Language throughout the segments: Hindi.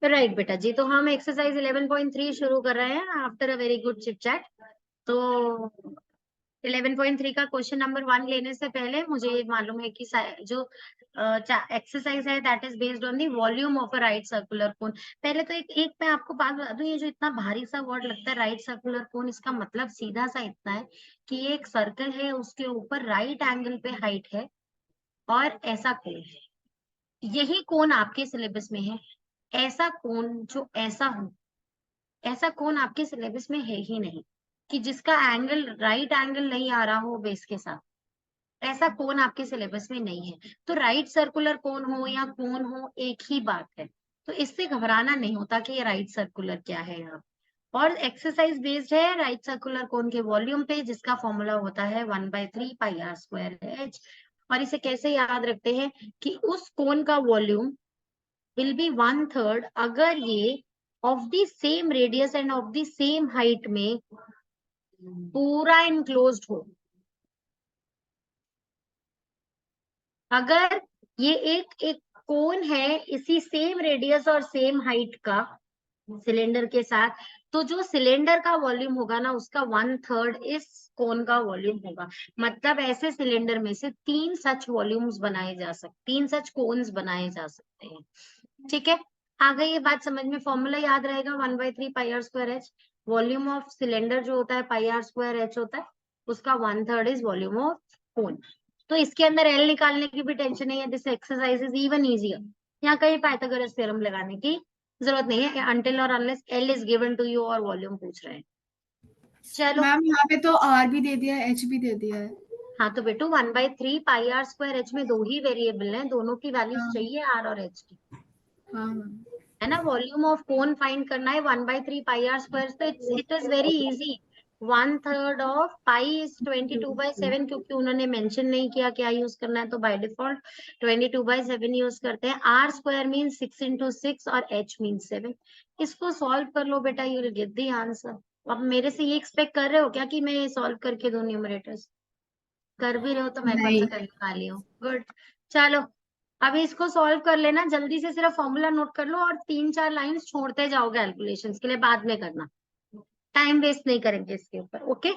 राइट बेटा जी, तो हम एक्सरसाइज 11.3 शुरू कर रहे हैं after a very good chit chat. तो 11.3 का क्वेश्चन नंबर 1 लेने से पहले मुझे ये मालूम है कि जो एक्सरसाइज है that is based on the volume of a right circular कोन। पहले तो एक मैं आपको बात बता दूं, ये जो इतना भारी सा वर्ड लगता है राइट सर्कुलर कोन, इसका मतलब सीधा सा इतना है कि ये एक सर्कल है, उसके ऊपर राइट एंगल पे हाइट है और ऐसा कोन है। यही कोन आपके सिलेबस में है। ऐसा कोन जो ऐसा हो, ऐसा कोन आपके सिलेबस में है ही नहीं कि जिसका एंगल राइट एंगल नहीं आ रहा हो बेस के साथ। ऐसा कोन आपके सिलेबस में नहीं है। तो राइट सर्कुलर कोन हो या कोन हो, एक ही बात है। तो इससे घबराना नहीं होता कि ये राइट सर्कुलर क्या है यहाँ। और एक्सरसाइज बेस्ड है राइट सर्कुलर कोन के वॉल्यूम पे, जिसका फॉर्मूला होता है 1/3πr²h। और इसे कैसे याद रखते हैं कि उस कोन का वॉल्यूम विल बी 1/3 अगर ये of the same radius end of the same height में पूरा इनक्लोज्ड हो। अगर ये एक एक कोन है इसी सेम रेडियस और सेम हाइट का सिलेंडर के साथ, तो जो सिलेंडर का वॉल्यूम होगा ना, उसका 1/3 इस कोन का वॉल्यूम होगा। मतलब ऐसे सिलेंडर में से 3 सच वॉल्यूम्स बनाए जा सकते, 3 सच कोन्स बनाए जा सकते हैं। ठीक है, आ गई ये बात समझ में। फॉर्मूला याद रहेगा 1/3πr²h। वॉल्यूम ऑफ सिलेंडर जो होता है πr²h होता है, उसका 1/3 इज वॉल्यूम ऑफ कोन। तो इसके अंदर एल निकालने की भी टेंशन नहीं है। This exercise is even easier. यहाँ कहीं पाइथागोरस थ्योरम लगाने की जरूरत नहीं है, अनटिल और unless l is given to you और वॉल्यूम पूछ रहे हैं। चलो, मैम यहाँ पे तो आर भी दे दिया है, एच भी दे दिया है। हाँ तो बेटू 1/3πr²h में दो ही वेरिएबल हैं, दोनों की वैल्यूज हाँ चाहिए आर और एच की। हाँ मैम। है ना, वॉल्यूम ऑफ कोन फाइंड करना है 1/3πr²। तो it is very easy. 1/3 of pi is 22/7, क्योंकि उन्होंने मेंशन नहीं किया क्या यूज करना है, तो बाय डिफॉल्ट 22/7 यूज करते हैं। r² मीन 6 × 6 और h मीन 7। इसको सॉल्व कर लो बेटा, you will get the answer. अब मेरे से ये एक्सपेक्ट कर रहे हो क्या कि मैं सॉल्व करके दूं न्यूमरेटर्स? कर भी रहे हो तो मैं कौन सा नहीं। करने वाली हूँ। गुड। चलो, अभी इसको सॉल्व कर लेना जल्दी से, सिर्फ फॉर्मूला नोट कर लो और 3-4 लाइंस छोड़ते जाओ कैलकुलेशंस के लिए, बाद में करना। टाइम वेस्ट नहीं करेंगे इसके ऊपर, ओके।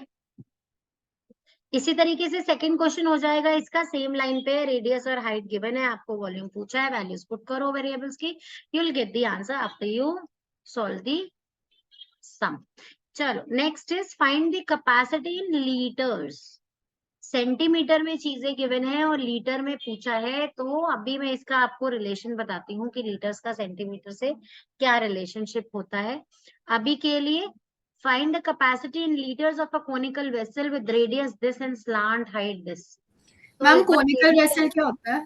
इसी तरीके से सेकंड क्वेश्चन हो जाएगा इसका, सेम लाइन पे रेडियस और हाइट गिवन है, आपको वॉल्यूम पूछा है, वैल्यूज पुट करो वेरिएबल्स की, you will get the answer after you solve the sum. चलो, next is find the capacity in litres. Centimetre में चीजें गिवन है और लीटर में पूछा है, तो अभी मैं इसका आपको रिलेशन बताती हूँ कि लीटर्स का सेंटीमीटर से क्या रिलेशनशिप होता है। अभी के लिए find the capacity in litres of a conical vessel with radius this and slant height this. तो मैम एक बार ये कोनिकल भी वेसल क्या होता है?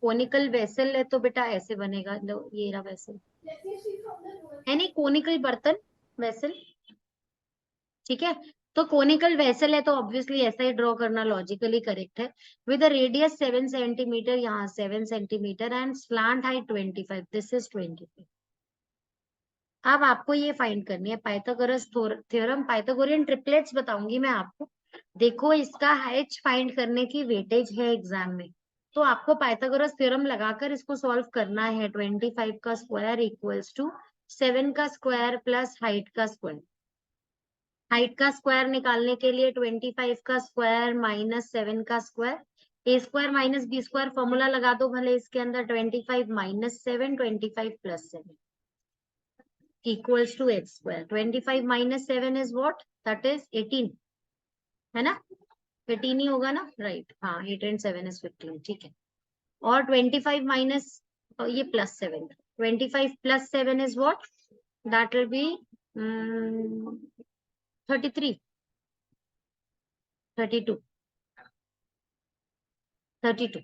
कोनिकल वेसल है तो बेटा ऐसे बनेगा, लो ये रहा वेसल, है नहीं कोनिकल बर्तन, वेसल। ठीक है, तो कोनिकल वेसल है तो ऑब्वियसली ऐसा ही ड्रॉ करना लॉजिकली करेक्ट है। विद रेडियस 7 सेंटीमीटर, यहाँ 7 centimetre and slant height 25, this is 25। अब आपको ये फाइंड करनी है पाइथागोरस थ्योरम, पाइथागोरियन ट्रिपलेट्स बताऊंगी मैं आपको। देखो, इसका h फाइंड करने की वेटेज है एग्जाम में, तो आपको पाइथागोरस थ्योरम लगाकर इसको सॉल्व करना है। 25 का स्क्वायर इक्वल्स टू 7 का स्क्वायर प्लस हाइट का स्क्वायर। हाइट का स्क्वायर निकालने के लिए 25 का स्क्वायर माइनस 7 का square, a² minus b² formula लगा दो भले इसके अंदर। 25 minus 7, 25 plus 7 equals to h²। 25 minus 7 is what, that is 18, है ना? 18 ही होगा ना, राइट? हाँ, 8 and 7 is 15, ठीक है। और 25 माइनस ये plus 7, 25 plus 7 is what, that will be 33, 32, 32।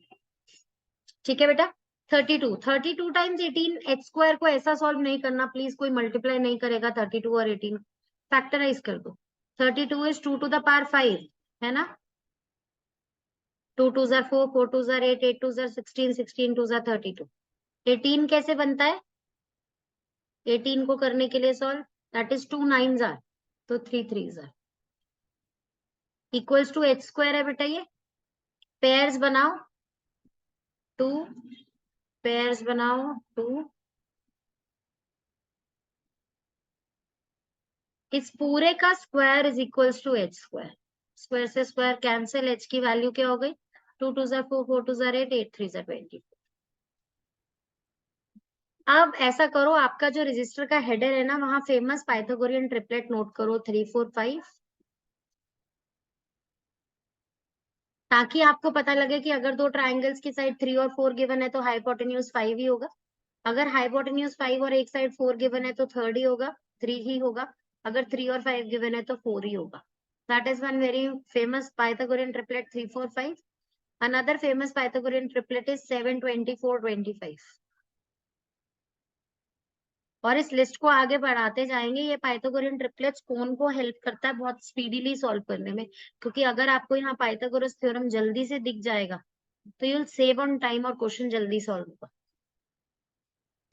ठीक है बेटा, 32 टाइम्स 18, h² को ऐसा सॉल्व नहीं करना प्लीज, कोई मल्टीप्लाई नहीं करेगा 32 और 18, फैक्टराइज कर दो। 32 इज 2⁵, है ना? 2 2 4, 4 2 8, 8 2 16, 16 2 32। 18 कैसे बनता है? 18 को करने के लिए solve, that is 2 9s are, तो 3 3s are equals to h² है बेटा। ये पेयर्स बनाओ, 2 पेयर्स बनाओ, 2 इस पूरे का square is equals to h square. Square से स्क्वायर कैंसिल, एच की वैल्यू क्या हो गई? 2 2 ज़ा 4, 4 2 ज़ा 8, 8 3 ज़ा 20। अब ऐसा करो, आपका जो रजिस्टर का हेडर है ना, वहां फेमस पाइथागोरियन ट्रिपलेट नोट करो 3 4 5, ताकि आपको पता लगे कि अगर दो ट्राइंगल्स की साइड 3 और 4 गिवन है तो हाइपोटेन्यूज 5 ही होगा। अगर हाइपोटेन्यूज 5 और एक साइड 4 गिवन है तो थर्ड ही होगा, 3 ही होगा। अगर 3 और 5 गिवन है तो 4 ही होगा। That is one very famous Pythagorean triplet 3 4 5। Another famous Pythagorean triplet is 7 24 25। और इस लिस्ट को आगे बढ़ाते जाएंगे। ये पाइथागोरियन ट्रिपलेट्स कौन को हेल्प करता है बहुत स्पीडीली सॉल्व करने में, क्योंकि अगर आपको यहाँ पाइथागोरस थ्योरम जल्दी से दिख जाएगा तो you will save on time और क्वेश्चन जल्दी सॉल्व होगा।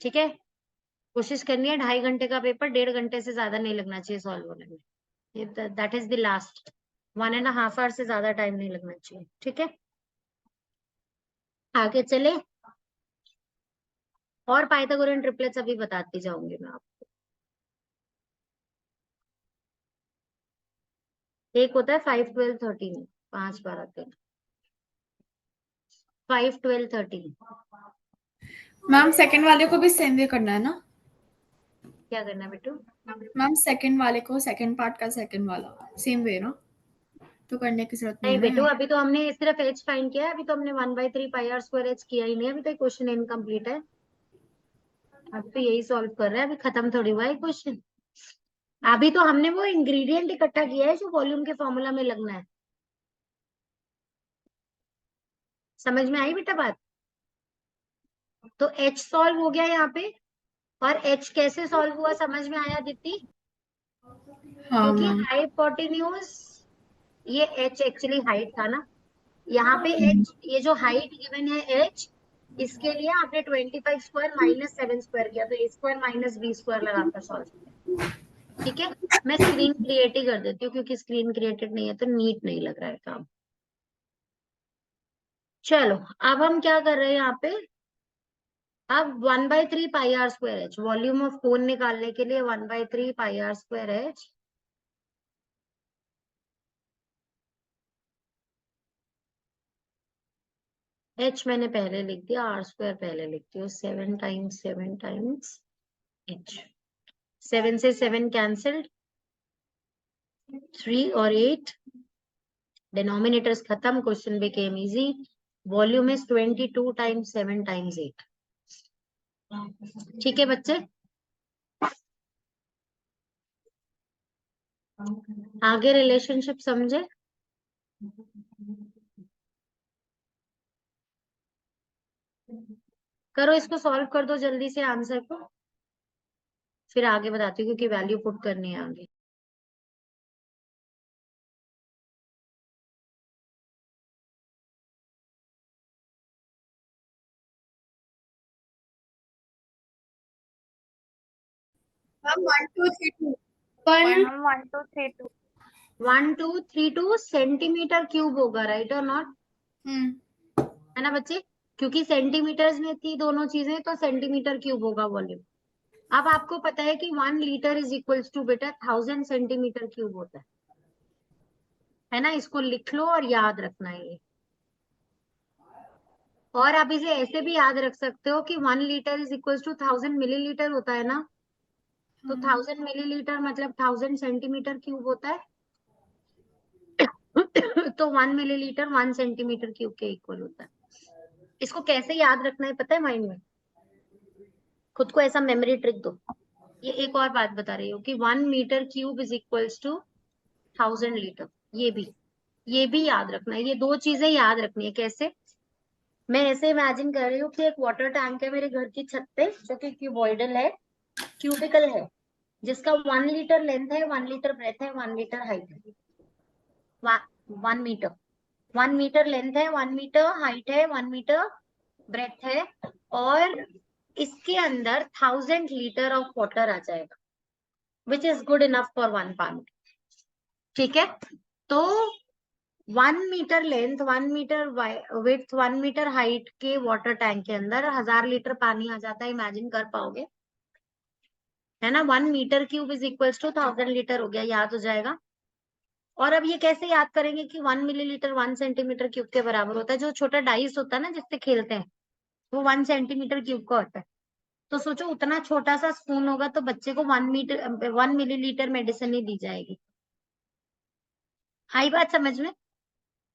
ठीक है, कोशिश करनी है 2.5 घंटे का पेपर 1.5 घंटे से ज्यादा नहीं लगना चाहिए सॉल्व होने में। That is the last 1.5 hour से ज्यादा टाइम नहीं लगना चाहिए। ठीक है, आगे चले और पाइथागोरियन ट्रिपलेट्स अभी बताती जाऊंगी मैं आपको। एक होता है 5 12 13, 5 12 13, 5 12 13। मैम सेकंड वाले को भी सेम वे करना है ना? क्या करना है बेटू? मैम सेकंड वाले को, सेकंड पार्ट का सेकंड वाला सेम वे ना, तो करने की जरूरत नहीं नहीं है ना बेटू, यहाँ? अभी तो हमने सिर्फ एच फाइंड किया है। अभी तो हमने 1/3 पाई आर स्क्वायर एच किया ही नहीं, अभी तो क्वेश्चन इनकम्प्लीट है। अब तो यही सॉल्व कर रहे हैं, अभी खत्म थोड़ी हुआ है क्वेश्चन। अभी तो हमने वो इंग्रेडिएंट इकट्ठा किया है जो वॉल्यूम के फॉर्मूला में लगना है। समझ में आई बेटा बात? तो एच सॉल्व हो गया यहाँ पे। और एच कैसे सॉल्व हुआ समझ में आया दीप्ति? हाँ क्योंकि मैम। हाइपोटेन्यूज, ये एच एक्चुअली हाइट था ना, यहाँ पे एच, ये जो हाइट गिवन है एच, इसके लिए आपने 25 स्क्वायर माइनस 7 स्क्वायर किया, तो ए स्क्वायर माइनस बी स्क्वायर लगाकर सॉल्व किया। ठीक है, मैं स्क्रीन क्रिएट ही कर देती हूँ क्योंकि स्क्रीन क्रिएटेड नहीं है तो नीट नहीं लग रहा है काम। चलो, अब हम क्या कर रहे हैं यहाँ पे? अब 1/3 pi r square h, volume of cone निकालने के लिए 1/3 pi r square h. H मैंने पहले लिख दिया, आर स्क्वायर पहले लिखती हूँ। 7 टाइम्स 7 टाइम्स एच। 7 से 7 कैंसल्ड, 3 और 8, डिनोमिनेटर्स खत्म, question became easy. Volume is 22 times 7 times 8। ठीक है बच्चे, आगे रिलेशनशिप समझे? करो, इसको सॉल्व कर दो जल्दी से आंसर को, फिर आगे बताती हूँ क्योंकि वैल्यू पुट करनी है आगे। मैम 1 2 3 2 1 मैम 1 2 3 2 1 2 3 2 सेंटीमीटर क्यूब होगा, राइट और नॉट? हम्म। है ना बच्चे? क्योंकि सेंटीमीटर्स में थी दोनों चीजें, तो सेंटीमीटर क्यूब होगा वॉल्यूम। अब आपको पता है कि 1 लीटर इज इक्वल्स टू बेटा 1000 सेंटीमीटर क्यूब होता है ना? इसको लिख लो और याद रखना है ये। और आप इसे ऐसे भी याद रख सकते हो कि 1 litre is equals to 1000 millilitre होता है ना, तो 1000 मिलीलीटर मतलब 1000 सेंटीमीटर क्यूब होता है। तो 1 मिलीलीटर 1 सेंटीमीटर क्यूब के इक्वल होता है। इसको कैसे याद रखना है पता है माइंड में? खुद को ऐसा मेमोरी ट्रिक दो। ये एक और बात बता रही हूँ कि 1 metre cube is equals to 1000 litre. ये भी याद रखना है। ये दो चीजें याद रखनी है। कैसे? मैं ऐसे इमेजिन कर रही हूँ कि एक वाटर टैंक है मेरे घर की छत पे, जो कि क्यूबॉइडल है, क्यूबिकल है, जिसका 1 लीटर लेंथ है, 1 लीटर ब्रेथ है, 1 मीटर हाइट है। 1 मीटर लेंथ है, 1 मीटर हाइट है, 1 मीटर ब्रेथ है, और इसके अंदर 1000 लीटर ऑफ वाटर आ जाएगा, which is good enough for 1 pound. ठीक है, तो 1 metre length, 1 metre width, 1 metre height के वाटर टैंक के अंदर 1000 लीटर पानी आ जाता है। इमेजिन कर पाओगे? है ना। 1 metre cube is equal to 1000 litre हो गया, याद हो जाएगा। और अब ये कैसे याद करेंगे कि 1 मिलीलीटर 1 सेंटीमीटर क्यूब के बराबर होता है। जो छोटा डाइस होता है ना जिससे खेलते हैं, वो 1 सेंटीमीटर क्यूब का होता है। तो सोचो उतना छोटा सा स्पून होगा तो बच्चे को 1 मिलीलीटर मेडिसिन ही दी जाएगी। आई बात समझ में,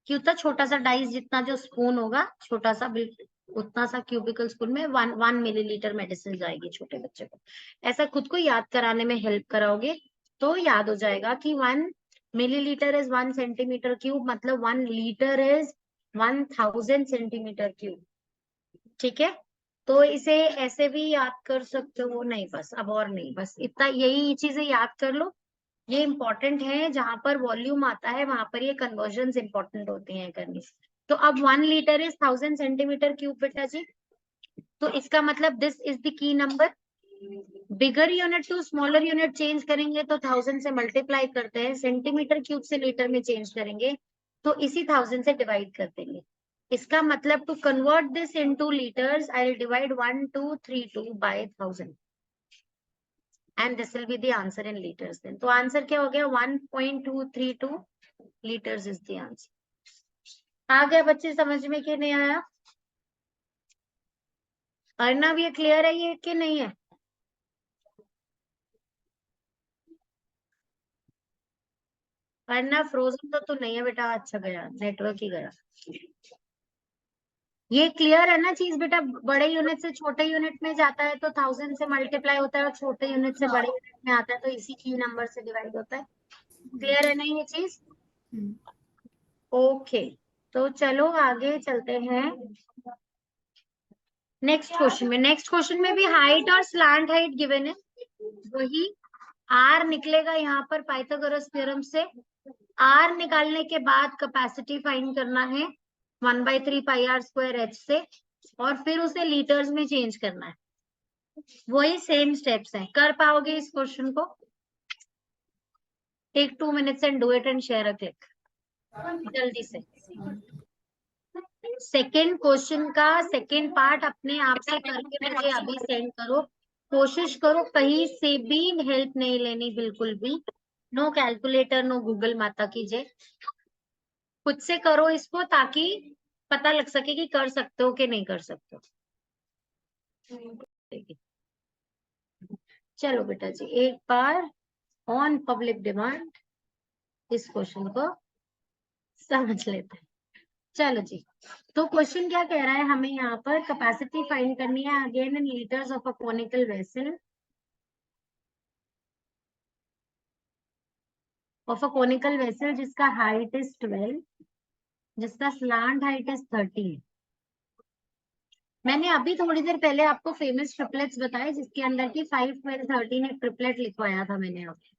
कि उतना छोटा सा डाइस जितना जो स्पून होगा, छोटा सा बिल्कुल उतना सा क्यूबिकल स्पून में 1 मिलीलीटर मेडिसिन जाएगी छोटे बच्चे को। ऐसा खुद को याद कराने में हेल्प कराओगे तो याद हो जाएगा कि 1 मिलीलीटर इज 1 सेंटीमीटर क्यूब, मतलब 1 लीटर इज 1000 सेंटीमीटर क्यूब। ठीक है, तो इसे ऐसे भी याद कर सकते हो। नहीं बस अब और नहीं, बस इतना, यही चीजें याद कर लो। ये इंपॉर्टेंट है, जहां पर वॉल्यूम आता है वहां पर ये कन्वर्जन इंपॉर्टेंट होती हैं करनी। तो अब 1 लीटर इज 1000 सेंटीमीटर क्यूब बेटा जी। तो इसका मतलब this is the key number. Bigger unit to smaller unit change करेंगे तो 1000 से मल्टीप्लाई करते हैं, सेंटीमीटर क्यूब से लीटर में चेंज करेंगे तो इसी 1000 से डिवाइड कर देंगे। इसका मतलब to convert this into litres I will divide 1232 by 1000 and this will be the answer in liters then। तो आंसर क्या हो गया, 1232 liters is the answer। आ गया बच्चे समझ में कि नहीं आया? अर्नव ये क्लियर है ये कि नहीं है? अर्नव फ्रोजन तो नहीं है बेटा, अच्छा गया, नेटवर्क ही गया। ये क्लियर है ना चीज बेटा, बड़े यूनिट से छोटे यूनिट में जाता है तो 1000 से मल्टीप्लाई होता है और छोटे यूनिट से बड़े यूनिट में आता है तो इसी की नंबर से डिवाइड होता है। क्लियर है नहीं ये चीज? ओके, तो चलो आगे चलते हैं नेक्स्ट क्वेश्चन में। नेक्स्ट क्वेश्चन में भी हाइट और स्लैंट हाइट गिवन है, वही आर निकलेगा यहाँ पर पाइथागोरस थ्योरम से। आर निकालने के बाद कैपेसिटी फाइंड करना है 1/3 पाई आर स्क्वायर एच से, और फिर उसे लीटर्स में चेंज करना है। वही सेम स्टेप्स हैं। कर पाओगे इस क्वेश्चन को? Take 2 minutes and do it and share a click जल्दी से। सेकेंड क्वेश्चन का सेकेंड पार्ट अपने आप से करके मुझे अभी सेंड करो। कोशिश करो कहीं से भी हेल्प नहीं लेनी, बिल्कुल भी। नो कैलकुलेटर, नो गूगल माता की जय। खुद से करो इसको ताकि पता लग सके कि कर सकते हो कि नहीं कर सकते हो। चलो बेटा जी एक बार ऑन पब्लिक डिमांड इस क्वेश्चन को समझ लेते हैं। चलो जी, तो क्वेश्चन क्या कह रहा है हमें यहाँ पर, कैपेसिटी फाइंड करनी है again in litres of a conical vessel जिसका हाइट इज 12, जिसका स्लांट हाइट इज 13। मैंने अभी थोड़ी देर पहले आपको फेमस ट्रिपलेट्स बताए जिसके अंदर की 5, 12, 13 एक ट्रिपलेट लिखवाया था मैंने आपको।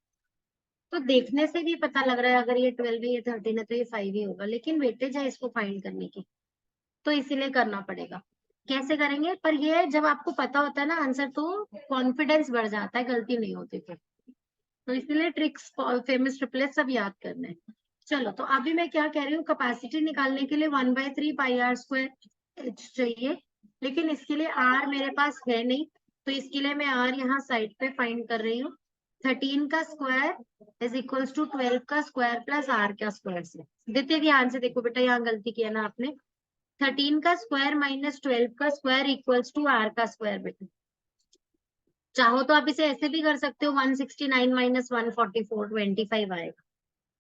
तो देखने से भी पता लग रहा है अगर ये 12 है ये 13 है तो ये 5 ही होगा, लेकिन वेटेज है इसको फाइंड करने की, तो इसीलिए करना पड़ेगा। कैसे करेंगे? पर ये जब आपको पता होता है ना आंसर तो कॉन्फिडेंस बढ़ जाता है, गलती नहीं होती फिर। तो इसलिए ट्रिक्स फेमस ट्रिपलेट सब याद करने हैं। चलो तो अभी मैं क्या कह रही हूँ, कैपेसिटी निकालने के लिए 1/3 पाई आर स्क्वायर एच चाहिए, लेकिन इसके लिए आर मेरे पास है नहीं, तो इसके लिए मैं आर यहाँ साइड पे फाइंड कर रही हूँ। 13 का स्क्वायर इज इक्वल्स टू 12 का स्क्वायर प्लस आर का स्क्वायर से। देते ध्यान से देखो बेटा, यहाँ गलती किया ना आपने। 13 का स्क्वायर माइनस 12 का स्क्वायर इक्वल्स टू आर का स्क्वायर बेटा। चाहो तो आप इसे ऐसे भी कर सकते हो, 169 माइनस 144 25 आएगा।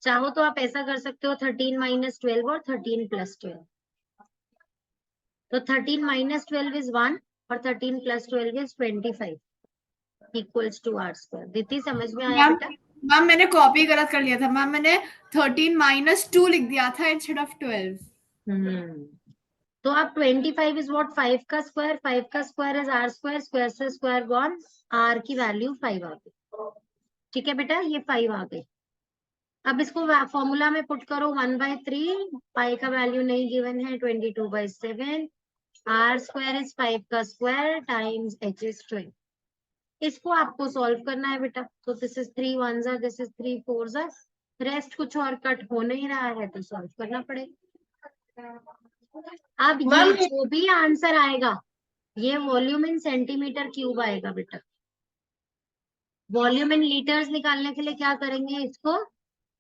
चाहो तो आप ऐसा कर सकते हो 13 माइनस 12 और 13 प्लस 12। तो 13 माइनस 12 इज 1 और 13 plus 12 is 25 equals to r square. दीदी समझ में आया बेटा? मैम मैंने कॉपी गलत कर लिया था मैम, मैंने 13 - 2 लिख दिया था इंस्टेड ऑफ 12। तो आप 25 इज व्हाट, 5 का स्क्वायर, 5 का square is r square, square से स्क्वायर गॉन, आर की वैल्यू 5 आ गई। ठीक है बेटा, ये 5 आ गई। अब इसको फॉर्मूला में पुट करो, 1/3 पाई का वैल्यू नहीं गिवन है, 22/7 आर स्क्वायर इज 5 का स्क्वायर टाइम्स एच इज 12। इसको आपको सॉल्व करना है बेटा। तो this is 3 1s are, this is 3 4s are, rest कुछ और कट हो नहीं रहा है तो सॉल्व करना पड़ेगा। अब ये जो भी आंसर आएगा ये वॉल्यूम इन सेंटीमीटर क्यूब आएगा बेटा। वॉल्यूम इन लीटर्स निकालने के लिए क्या करेंगे, इसको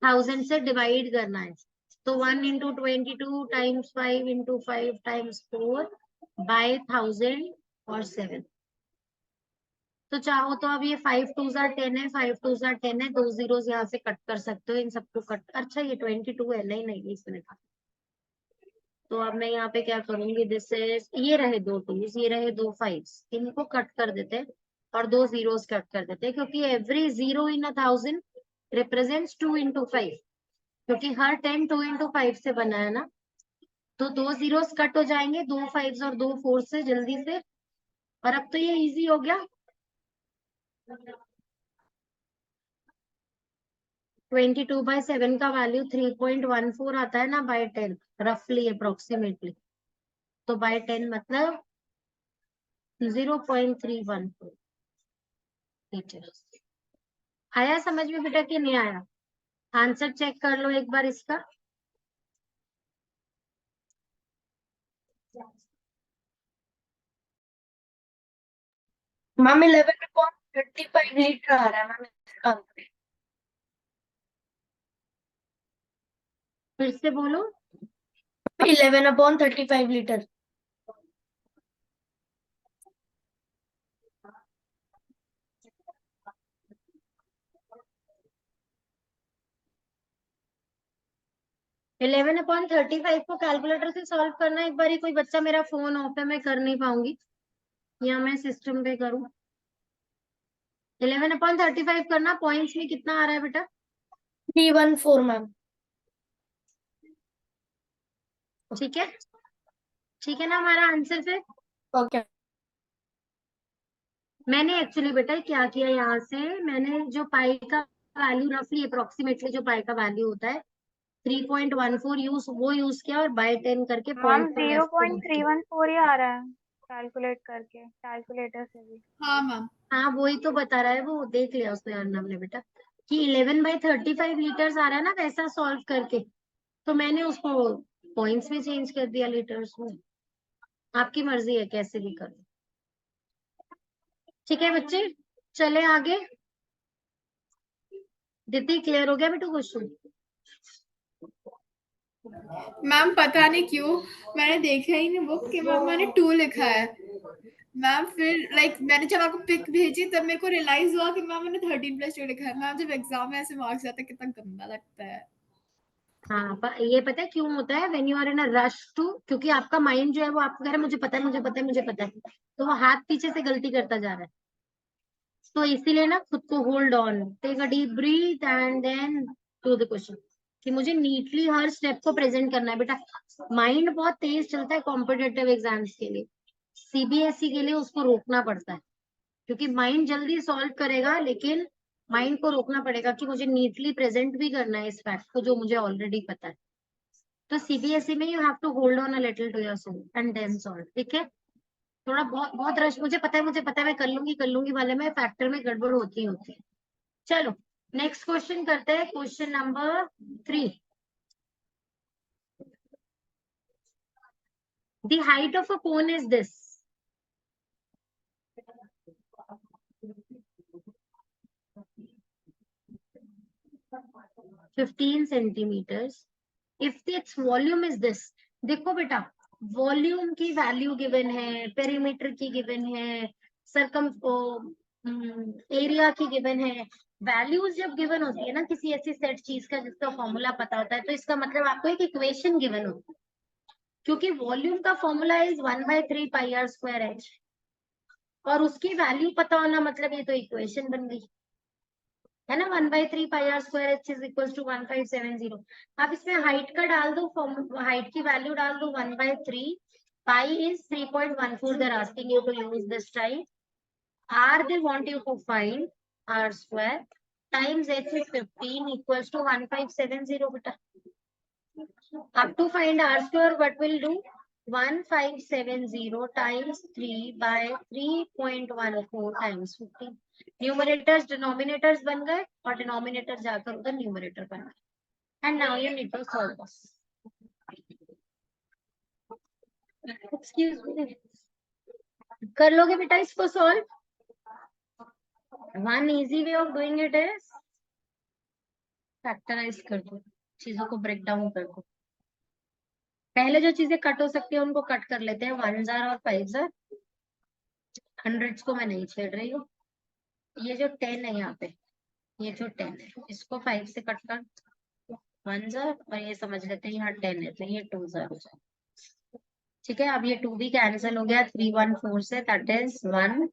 1000 से डिवाइड करना है। तो 1 into 22 times 5 into 5 times 4 by 1000 और 7। तो चाहो तो अब ये 5 2 जार 10 है, 5 2 जार 10 है, 2 जीरोस यहाँ से कट कर सकते हो, इन सबको कट। अच्छा ये 22 है, नहीं नहीं इसमें था। तो अब मैं यहाँ पे क्या करूंगी, दिस इज, ये रहे दो टूज, ये रहे दो फाइव्स, इनको कट कर देते हैं और दो जीरोस कट कर देते हैं, क्योंकि every zero in 1000 represents 2 into 5, क्योंकि हर 10 2 इंटू 5 से बना है ना। तो दो जीरोस कट हो जाएंगे, दो फाइव्स और दो फोर से जल्दी से। और अब तो ये इजी हो गया। 22/7 का वैल्यू 3.14 आता है ना बाय 10, रफली अप्रोक्सीमेटली। तो बाय 10 मतलब 0.314 लीटर। आया समझ में बेटा कि नहीं आया? आंसर चेक कर लो एक बार इसका। मैम 11/35 लीटर आ रहा है मैम इसका आंसर। फिर से बोलो। 11/35 लीटर। इलेवन अपॉन 35 को कैलकुलेटर से सॉल्व करना है। एक बार कोई बच्चा, मेरा फोन ऑफ है, मैं कर नहीं पाऊंगी, या मैं सिस्टम पे करूं। 11/35 करना, पॉइंट्स में कितना आ रहा है बेटा? 314 मैम। ठीक है, ठीक है ना हमारा आंसर फिर। ओके। मैंने एक्चुअली बेटा क्या किया, यहाँ से मैंने जो पाई का वैल्यू रफली अप्रोक्सीमेटली जो पाई का वैल्यू होता है 3.14 यूज किया, और बाय 10 करके मैम पॉइंट पर लेफ्ट को move किया। 0.314 ही आ रहा है कैलकुलेट करके, कैलकुलेटर से भी। हाँ मैम। हाँ वही तो बता रहा है, वो देख लिया उसने अर्नब ने बेटा, कि 11/35 लीटर्स आ रहा है ना वैसा सॉल्व करके। तो मैंने उसको पॉइंट्स में चेंज कर दिया लीटर्स में। आपकी मर्जी है कैसे भी करो। ठीक है बच्चे, चले आगे। दीदी क्लियर हो गया बेटा क्वेश्चन? मैम पता नहीं क्यों मैंने देखा ही नहीं बुक कि मैम मैंने 2 लिखा है। मैम फिर मैंने जब आपको पिक भेजी तब मेरे को रियलाइज हुआ कि मैम मैंने 13+2 लिखा है। मैम जब एग्जाम में ऐसे मार्क्स आते हैं कितना गंदा लगता है। हाँ ये पता है क्यों होता है, when you are in a rush to, क्योंकि आपका माइंड जो है वो आपको कह रहा है मुझे पता है मुझे पता है मुझे पता है, तो वो हाथ पीछे से गलती करता जा रहा है। तो इसीलिए ना खुद को hold on, take a deep breath and then do the question, कि मुझे नीटली हर स्टेप को प्रेजेंट करना है बेटा। माइंड बहुत तेज चलता है कॉम्पिटेटिव एग्जाम्स के लिए, सीबीएसई के लिए उसको रोकना पड़ता है, क्योंकि माइंड जल्दी सॉल्व करेगा, लेकिन माइंड को रोकना पड़ेगा कि मुझे नीटली प्रेजेंट भी करना है इस फैक्ट को जो मुझे ऑलरेडी पता है। तो सीबीएसई में you have to hold on a little to your soul and then solve. ठीक है, थोड़ा बहुत बहुत रश, मुझे पता है मैं कर लूंगी वाले में फैक्टर में गड़बड़ होती होती है। चलो नेक्स्ट क्वेश्चन करते हैं, question number 3। The height of a cone is this. Fifteen centimetres if its volume is this. देखो बेटा, वॉल्यूम की वैल्यू गिवन है, पेरीमीटर की गिवन है, सरकम एरिया की गिवन है। वैल्यूज जब गिवन होती है ना किसी ऐसी सेट चीज का जिसका फॉर्मूला पता होता है, तो इसका मतलब आपको एक इक्वेशन गिवन होती है, क्योंकि वॉल्यूम का फॉर्मूला इज 1/3πr²h, और उसकी वैल्यू पता होना मतलब ये तो इक्वेशन बन गई है ना। 1/3πr²h is equal to 1570। आप इसमें हाइट का डाल दो, हाइट की वैल्यू डाल दो 1/3, pi is 3.14, they're asking you to use this type. R they want you to find R square times h is 15 equals to 1570 beta. Up to find R square, what will do? 1570 times 3 by 3.14 times 15. Numerators denominators बन गए और denominator जाकर उधर numerator बन गए. And now you need to solve this. Excuse me. कर लोगे बेटा इसको solve? One easy way of doing it is factorise कर दो, चीजों को ब्रेक डाउन कर दो। पहले जो चीजें कट हो सकती है उनको कट कर लेते हैं, 1 जार और 5 जार। हंड्रेड्स को मैं नहीं छेड़ रही हूँ। ये जो 10 है यहाँ पे, ये जो 10 है इसको 5 से कट कर 1 जार, और ये समझ लेते हैं यहाँ 10 है तो ये 2 जार हो जाए। ठीक है, अब ये 2 भी कैंसिल हो गया 3 1 4 से, दैट इज 1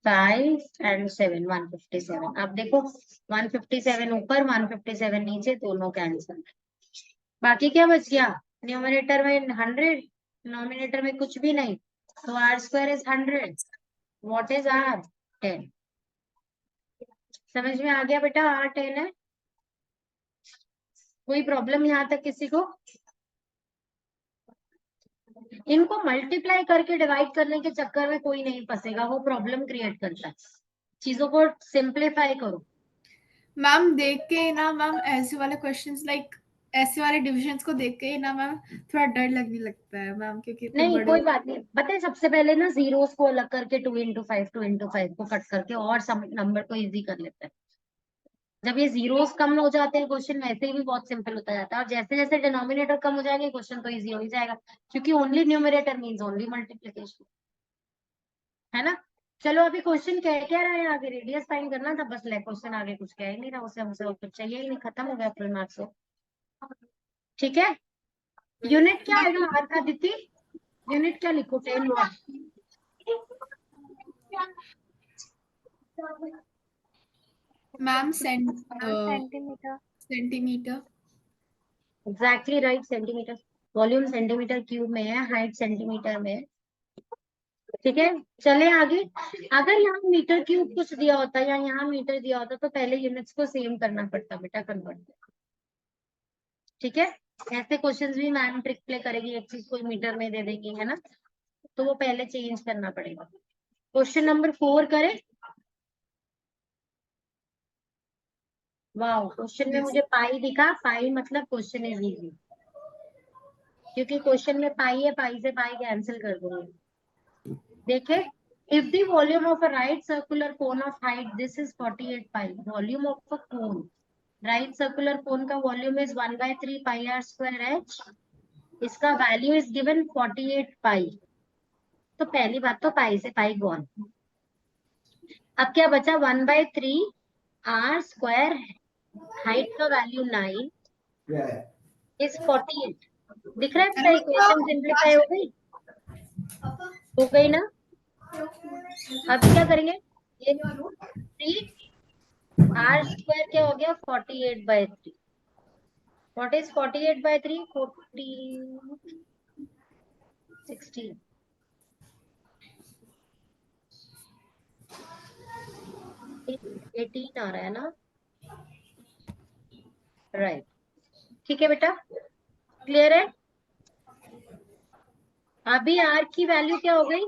5 एंड 7 157। अब देखो 157 ऊपर 157 नीचे, दोनों कैंसिल। बाकी क्या बच गया, न्यूमरेटर में 100, डिनोमिनेटर में कुछ भी नहीं, तो r square is 100। What is r? 10। समझ में आ गया बेटा, आर 10 है। कोई प्रॉब्लम यहाँ तक किसी को? इनको मल्टीप्लाई करके डिवाइड करने के चक्कर में कोई नहीं फंसेगा, वो प्रॉब्लम क्रिएट करता है। चीजों को सिंप्लीफाई करो। मैम देख के ना मैम ऐसे वाले क्वेश्चंस लाइक ऐसे वाले डिविजन्स को देख के ना मैम थोड़ा डर लगने लगता है मैम, क्योंकि इतने नहीं बड़े कोई बात नहीं, पता है सबसे पहले ना जीरोस को अलग करके 2 into 5 को कट करके और सम नंबर को इजी कर लेते हैं। जब ये जीरोस कम हो जाते हैं क्वेश्चन वैसे ही भी बहुत सिंपल होता जाता है, और जैसे जैसे डिनोमिनेटर कम हो जाएंगे क्वेश्चन तो इजी हो ही जाएगा, क्योंकि only numerator means only multiplication, है ना। चलो अभी क्वेश्चन कह क्या रहा है आगे, रेडियस फाइंड करना था बस। ले क्वेश्चन आगे कुछ कह ही नहीं रहा, उसे हमसे और कुछ चाहिए ही नहीं, खत्म हो गया फुल मार्क्स। ठीक है, यूनिट क्या आएगा आर का दीदी? यूनिट क्या लिखो? 10 watt. Ma'am centimetre. Centimetre. Exactly right, centimetre. Volume centimetre cube में है, हाइट सेंटीमीटर में है। ठीक है, चले आगे। अगर यहाँ मीटर क्यूब कुछ दिया होता या यहाँ मीटर दिया होता तो पहले यूनिट्स को सेम करना पड़ता बेटा, कन्वर्ट। ठीक है, ऐसे क्वेश्चंस भी मैम ट्रिक प्ले करेगी, एक चीज को मीटर में दे देगी, है ना, तो वो पहले चेंज करना पड़ेगा। क्वेश्चन नंबर 4 करें। वाह, क्वेश्चन में मुझे पाई दिखा, पाई मतलब क्वेश्चन इज इजी, क्योंकि क्वेश्चन में पाई है, पाई से पाई कैंसिल कर दूंगी। देखे, if the volume of a right circular cone of height this is 48 pi, volume of a cone, right circular cone का volume is 1/3 pi r square h, इसका वैल्यू इज गिवन 48 पाई। तो पहली बात तो पाई से पाई गॉन। अब क्या बचा, 1/3 आर स्क्वायर, हाइट का वैल्यू 9 इज 48। दिख रहा है बेटा, इक्वेशन सिंप्लीफाई हो गई ना। अब क्या करेंगे, ये 3 आर स्क्वायर क्या हो गया 48/3। What is 48/3? 16 18 आ रहा है ना, राइट। ठीक है बेटा, क्लियर है। अभी आर की वैल्यू क्या हो गई,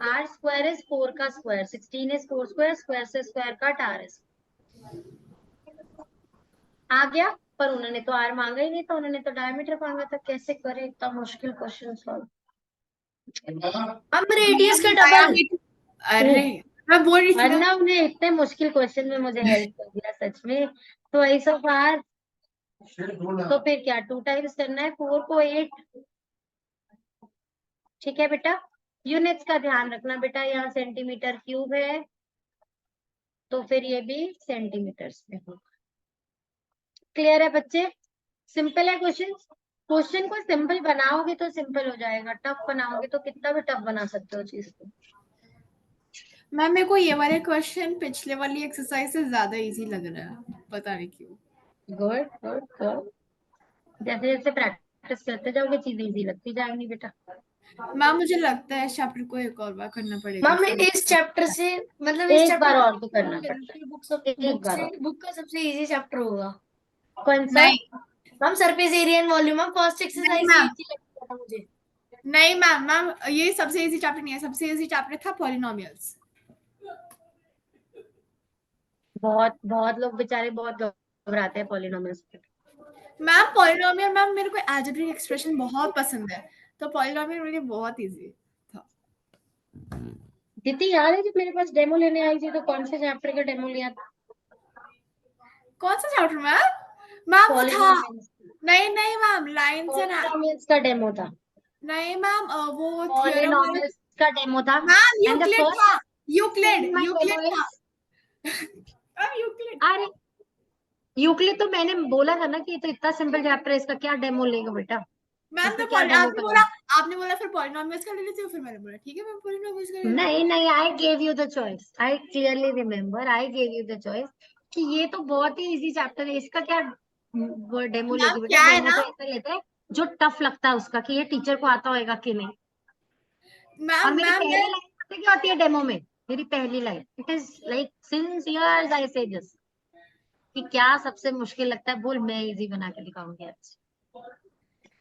आर स्क्वायर इज 4 का स्क्वायर, 16 इज 4 स्क्वायर, स्क्वायर से स्क्वायर कट, आर इज आ गया। पर उन्होंने तो आर मांगा ही नहीं था, उन्होंने तो डायमीटर मांगा था। कैसे करें इतना मुश्किल क्वेश्चन सॉल्व? हम रेडियस का डबल। अरे मैं बोल रही थी ना अर्नव ने इतने मुश्किल क्वेश्चन में मुझे हेल्प कर दिया सच में। तो ऐसा बार तो फिर क्या 2 टाइम्स करना है 4 को 8। ठीक है बेटा, यूनिट्स का ध्यान रखना बेटा, यहाँ सेंटीमीटर क्यूब है तो फिर ये भी सेंटीमीटर्स में होगा। क्लियर है बच्चे, सिंपल है क्वेश्चन। क्वेश्चन को सिंपल बनाओगे तो सिंपल हो जाएगा, टफ बनाओगे तो कितना भी टफ बना सकते हो चीज को। मैम मेरे को ये वाले क्वेश्चन पिछले वाली एक्सरसाइज से ज्यादा इजी लग रहा है, पता नहीं क्यों। गुड गुड गुड, जैसे जैसे प्रैक्टिस करते जाओगे चीजें इजी लगती जाएंगी बेटा। मैम मुझे लगता है इस चैप्टर को एक और बार करना पड़ेगा। मैम इस चैप्टर से मतलब इस एक बार चैप्टर और तो करना पड़ता है, एक बार और। बुक का सबसे इजी चैप्टर होगा। कौन सा? नहीं ma'am surface area and volume, ma'am first exercise से मैम, इजी लगता था मुझे। नहीं मैम, मैम ये सबसे इजी चैप्टर नहीं है, सबसे इजी चैप्टर था पॉलिनोमियल्स। बहुत बहुत लोग बेचारे बहुत घबराते हैं पॉलिनोमियल्स पे। मैम पॉलिनोमियल, मैम मेरे को अलजेब्रिक एक्सप्रेशन बहुत पसंद है, तो पॉलिनोमियल मेरे लिए बहुत इजी था। दीदी याद है जब मेरे पास डेमो लेने आई थी तो कौन से चैप्टर का डेमो लिया था? कौन सा चैप्टर मैम? मैम वो था, पॉलिनोमियल्स। नहीं नहीं मैम, लाइन्स एंड, पॉलिनोमियल्स का डेमो था। नहीं मैम वो थ्योरम वाला। पॉलिनोमियल्स का डेमो था। Ma'am and the Euclid first था, thing in my demo Euclid था इज, मैम, यूक्लिड। अरे यूक्लिड तो मैंने बोला था ना कि ये तो इतना सिंपल चैप्टर है, इसका क्या डेमो लेगा बेटा, मैम इसका तो क्या डेमो आपने करेगा? बोला फिर पॉलिनोमियल्स का ले लेती हूँ, फिर मैंने बोला ठीक है मैम पॉलिनोमियल्स का ले लेती नहीं नहीं, I gave you the choice, I clearly remember, I gave you the choice कि ये तो बहुत ही इजी चैप्टर है, इसका क्या डेमो हूँ। लेगी मैम बेटा? क्या है डेमो ना, तो ऐसा लेते हैं जो टफ लगता है उसका, कि ये टीचर को आता होगा कि नहीं। और मैम मेरी मैम पहली लाइन पता है क्या होती है डेमो में? मेरी पहली line, it is like since years I से दिस, कि क्या सबसे मुश्किल लगता है बोल, मैं इजी बना के दिखाऊंगी आज।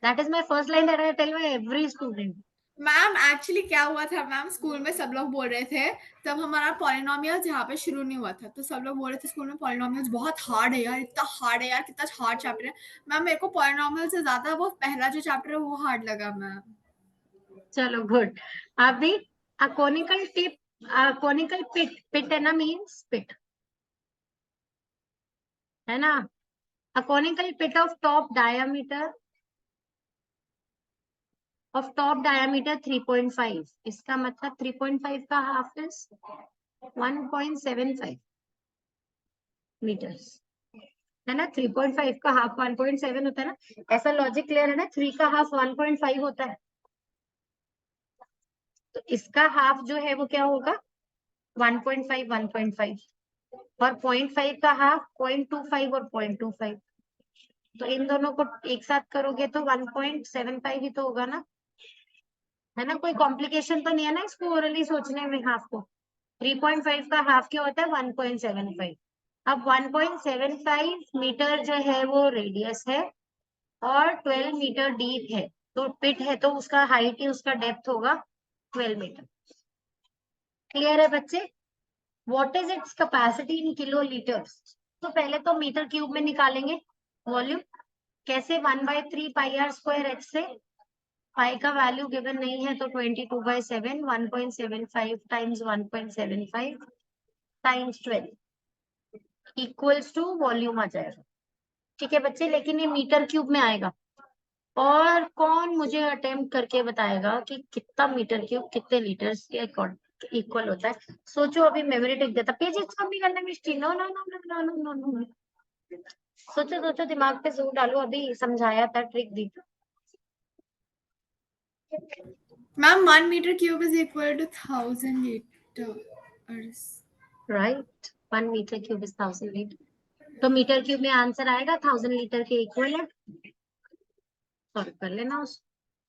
That is my first line that I tell my every student. Ma'am actually क्या हुआ था मैम, स्कूल में सब लोग बोल रहे थे, तब हमारा पॉलिनोमियल्स यहाँ पे शुरू नहीं हुआ था, तो सब लोग बोल रहे थे स्कूल में पॉलिनोमियल्स बहुत हार्ड है यार, इतना हार्ड है यार, कितना हार्ड चैप्टर है। मैम मेरे को पॉलिनोमियल से ज्यादा वो पहला जो चैप्टर है वो हार्ड लगा मैम। चलो गुड। अभी कोनिकल टिप, कोनिकल पिट, पिट है ना, मीन्स पिट है ना। A conical pit of top diameter 3.5, इसका मतलब 3.5 का हाफ इज 1.75 मीटर्स, है ना। 3.5 का हाफ 1.7 होता है ना, ऐसा लॉजिक क्लियर है ना। 3 का हाफ 1.5 होता है, तो इसका हाफ जो है वो क्या होगा 1.5 1.5, और 0.5 का हाफ 0.25 और 0.25, तो इन दोनों को एक साथ करोगे तो 1.75 ही तो होगा ना, है ना। कोई कॉम्प्लिकेशन तो नहीं है ना इसको ओरली सोचने में। हाफ को 3.5 का हाफ क्या होता है 1.75। अब 1.75 मीटर जो है वो रेडियस है और 12 मीटर डीप है, तो पिट है तो उसका हाइट ही उसका डेप्थ होगा 12 मीटर। क्लियर है बच्चे? What is its capacity in kilo litres? तो पहले तो मीटर क्यूब में निकालेंगे वॉल्यूम। कैसे? 1/3 पाई r² h से, पाई का वैल्यू गिवन नहीं है तो 22/7, 1.75 times 1.75 times 12 equals to volume आ जाएगा। ठीक है बच्चे, लेकिन ये मीटर क्यूब में आएगा। और कौन मुझे अटेम्प्ट करके बताएगा कि कितना मीटर क्यूब कितने लीटर्स के इक्वल होता है? सोचो, अभी मेमोरी टिक देता, पेज कम नहीं करना Mishti, no no no no no no no no. सोचो सोचो, दिमाग पे जोर डालो, अभी समझाया था, ट्रिक दी। Ma'am 1 metre cube is equal to 1000 litres. Right, 1 metre cube is 1000 litre, तो मीटर क्यूब में आंसर आएगा 1000 लीटर के इक्वल है। सॉल्व कर लेना उस,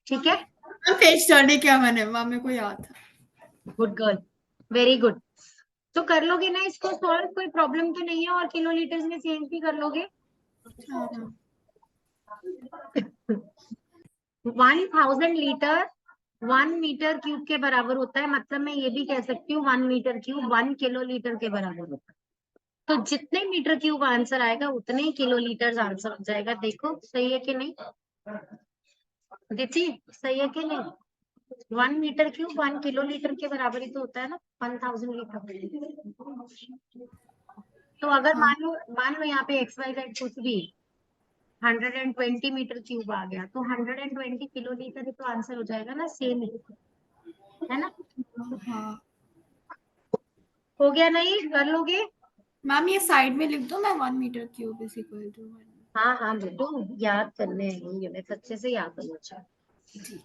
ठीक है। मैम पेज टर्न किया मैंने मैम, मेरे को याद था। Good girl, very good. तो कर लोगे ना इसको सॉल्व, कोई प्रॉब्लम तो नहीं है, और किलो लीटर्स में चेंज भी कर लोगे। हाँ मैम। 1000 लीटर 1 मीटर क्यूब के बराबर होता है, मतलब मैं ये भी कह सकती हूँ 1 मीटर क्यूब 1 किलो लीटर के बराबर होता है। तो जितने मीटर क्यूब आंसर आएगा उतने ही किलो लीटर आंसर हो जाएगा। देखो सही है कि नहीं दीदी, सही है कि नहीं? 1 मीटर क्यूब 1 किलो लीटर के बराबर ही तो होता है ना, 1000 लीटर। तो अगर हाँ मान लो यहाँ पे XYZ कुछ भी 120 मीटर क्यूब आ गया, तो 120 किलो लीटर ही तो आंसर हो जाएगा ना, सेम ही, है ना। हाँ हो गया? नहीं कर लोगे? मैम ये साइड में लिख दो, मैं 1 metre cube is equal to 1। हाँ हाँ बेटू, याद करने हैं यूनिट्स, अच्छे से याद करना चाहिए।